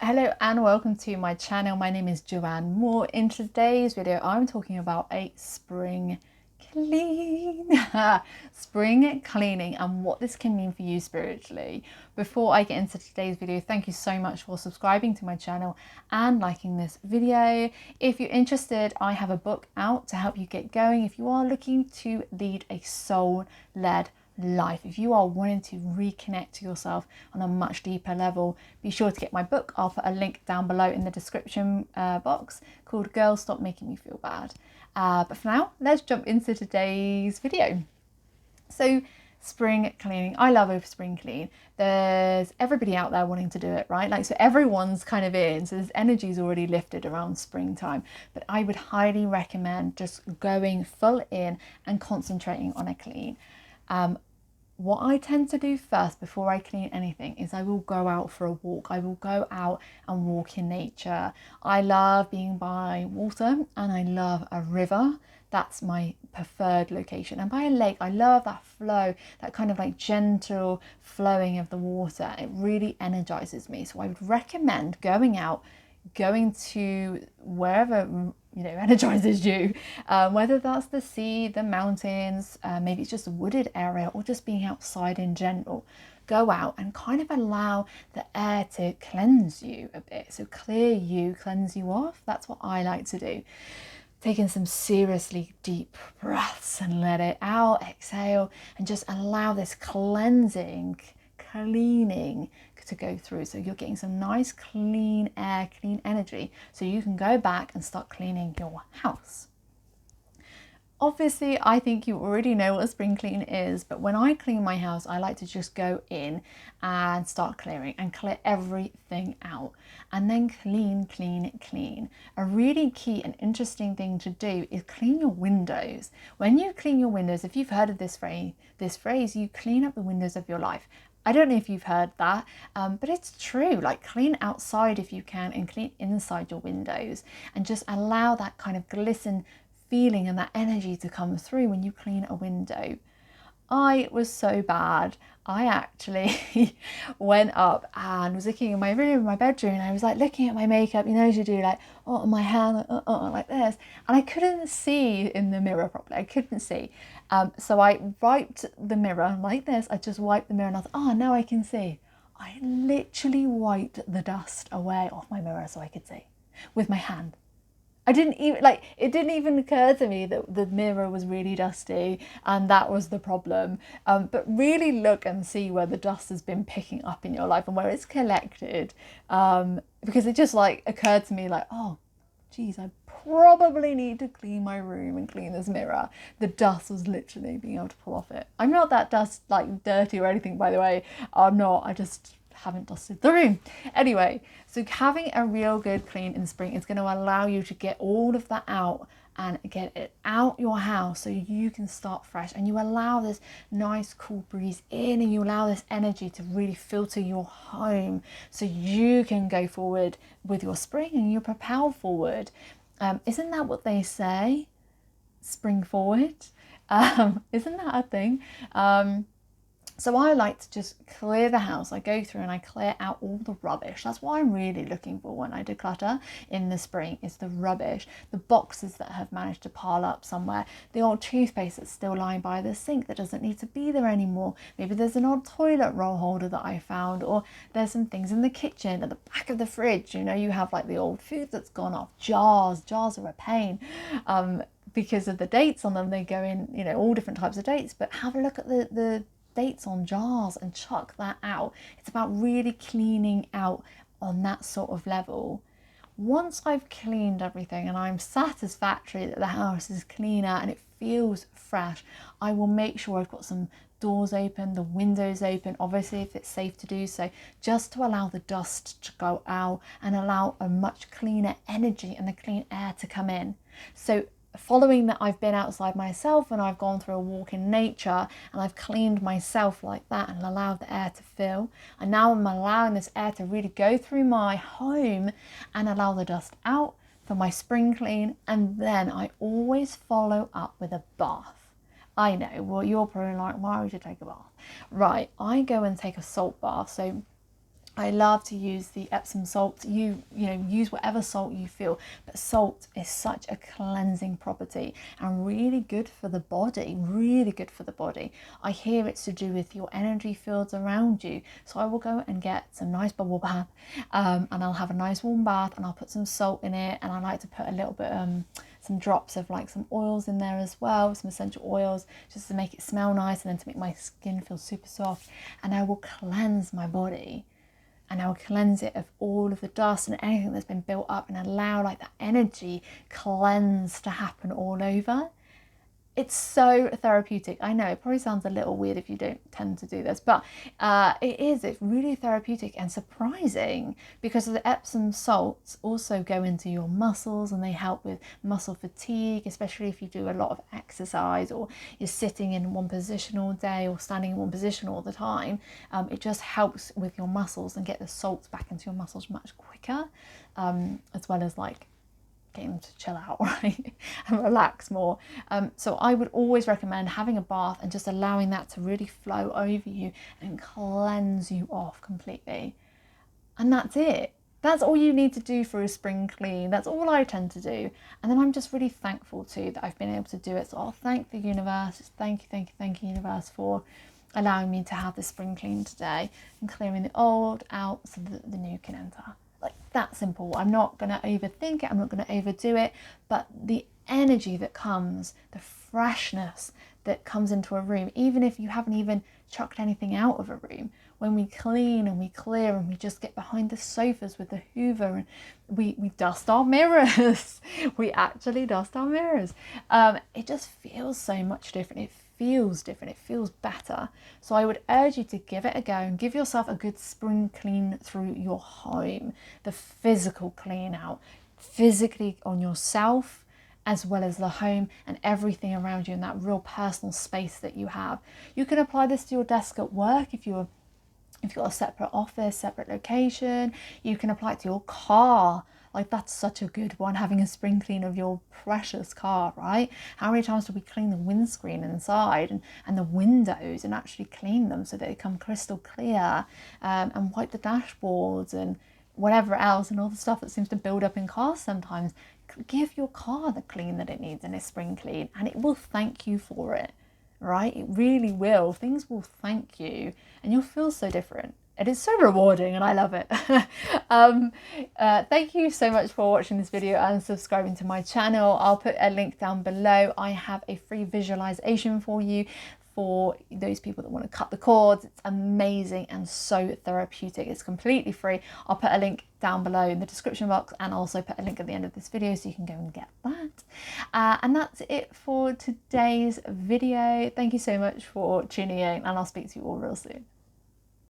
Hello and welcome to my channel. My name is Joanne Moore. In today's video, I'm talking about a spring clean. Spring cleaning and what this can mean for you spiritually. Before I get into today's video, thank you so much for subscribing to my channel and liking this video. If you're interested, I have a book out to help you get going if you are looking to lead a soul-led life. If you are wanting to reconnect to yourself on a much deeper level, be sure to get my book. I'll put a link down below in the description box called Girl Stop Making Me Feel Bad. But for now, let's jump into today's video. So spring cleaning, I love a spring clean. There's everybody out there wanting to do it, right? Like, so everyone's kind of in, so there's energy's already lifted around springtime. But I would highly recommend just going full in and concentrating on a clean. What I tend to do first before I clean anything is I will go out for a walk. I will go out and walk in nature. I love being by water and I love a river. That's my preferred location. And by a lake, I love that flow, that kind of like gentle flowing of the water. It really energizes me. So I would recommend going out, going to wherever energizes you, whether that's the sea, the mountains, maybe it's just a wooded area, or just being outside in general. Go out and kind of allow the air to cleanse you a bit. So clear you, cleanse you off. That's what I like to do. Taking some seriously deep breaths and let it out, exhale, and just allow this cleansing, cleaning to go through. So you're getting some nice clean air, clean energy, so you can go back and start cleaning your house. Obviously, I think you already know what a spring clean is, but when I clean my house, I like to just go in and start clearing and clear everything out, and then clean, clean, clean. A really key and interesting thing to do is clean your windows. When you clean your windows, if you've heard of this phrase, you clean up the windows of your life. I don't know if you've heard that, but it's true. Like, clean outside if you can and clean inside your windows, and just allow that kind of glisten feeling and that energy to come through when you clean a window. I was so bad. I actually went up and was looking in my room, my bedroom, and I was like looking at my makeup, as you do, like, on my hand, like this, and I couldn't see in the mirror properly. I couldn't see. So I wiped the mirror like this. I just wiped the mirror and I thought, oh, now I can see. I literally wiped the dust away off my mirror so I could see with my hand. I didn't even, it didn't even occur to me that the mirror was really dusty and that was the problem. But really look and see where the dust has been picking up in your life and where it's collected. Because it just occurred to me oh, geez, I probably need to clean my room and clean this mirror. The dust was literally being able to pull off it. I'm not that dirty or anything, by the way. I'm not, I just haven't dusted the room. Anyway, so having a real good clean in spring is going to allow you to get all of that out and get it out your house so you can start fresh, and you allow this nice cool breeze in, and you allow this energy to really filter your home so you can go forward with your spring and you propel forward. Isn't that what they say? Spring forward. Isn't that a thing? So I like to just clear the house. I go through and I clear out all the rubbish. That's what I'm really looking for when I declutter in the spring, is the rubbish, the boxes that have managed to pile up somewhere, the old toothpaste that's still lying by the sink that doesn't need to be there anymore. Maybe there's an old toilet roll holder that I found, or there's some things in the kitchen, at the back of the fridge. You have the old food that's gone off. Jars are a pain. Because of the dates on them, they go in, all different types of dates. But have a look at the dates on jars and chuck that out. It's about really cleaning out on that sort of level. Once I've cleaned everything and I'm satisfactory that the house is cleaner and it feels fresh, I will make sure I've got some doors open, the windows open, obviously if it's safe to do so, just to allow the dust to go out and allow a much cleaner energy and the clean air to come in. So following that, I've been outside myself and I've gone through a walk in nature and I've cleaned myself like that and allowed the air to fill, and now I'm allowing this air to really go through my home and allow the dust out for my spring clean. And then I always follow up with a bath. I know, well, you're probably like, why would you take a bath? Right, I go and take a salt bath. So I love to use the Epsom salt. You know, use whatever salt you feel, but salt is such a cleansing property and really good for the body, really good for the body. I hear it's to do with your energy fields around you. So I will go and get some nice bubble bath, and I'll have a nice warm bath, and I'll put some salt in it, and I like to put a little bit, some drops of like some oils in there as well, some essential oils, just to make it smell nice and then to make my skin feel super soft. And I will cleanse my body, and I'll cleanse it of all of the dust and anything that's been built up, and allow like that energy cleanse to happen all over. It's so therapeutic. I know it probably sounds a little weird if you don't tend to do this, but it's really therapeutic and surprising, because the Epsom salts also go into your muscles and they help with muscle fatigue, especially if you do a lot of exercise or you're sitting in one position all day or standing in one position all the time. It just helps with your muscles and get the salts back into your muscles much quicker, as well as like getting them to chill out, right, and relax more. So I would always recommend having a bath and just allowing that to really flow over you and cleanse you off completely. And that's it. That's all you need to do for a spring clean. That's all I tend to do. And then I'm just really thankful too that I've been able to do it. So I'll thank the universe. Just thank you, universe, for allowing me to have this spring clean today and clearing the old out so that the new can enter. Like, that simple. I'm not going to overthink it. I'm not going to overdo it. But the energy that comes, the freshness that comes into a room, even if you haven't even chucked anything out of a room, when we clean and we clear and we just get behind the sofas with the hoover and we dust our mirrors, we actually dust our mirrors. It just feels so much different. It feels different. It feels better. So I would urge you to give it a go and give yourself a good spring clean through your home, the physical clean out, physically on yourself, as well as the home and everything around you in that real personal space that you have. You can apply this to your desk at work if you've got a separate office, separate location. You can apply it to your car. Like, that's such a good one, having a spring clean of your precious car, right? How many times do we clean the windscreen inside and the windows and actually clean them so that they come crystal clear, and wipe the dashboards and whatever else and all the stuff that seems to build up in cars sometimes. Give your car the clean that it needs in a spring clean, and it will thank you for it, right? It really will. Things will thank you and you'll feel so different. It is so rewarding and I love it. Thank you so much for watching this video and subscribing to my channel. I'll put a link down below. I have a free visualization for you for those people that want to cut the cords. It's amazing and so therapeutic. It's completely free. I'll put a link down below in the description box and also put a link at the end of this video so you can go and get that. And that's it for today's video. Thank you so much for tuning in, and I'll speak to you all real soon.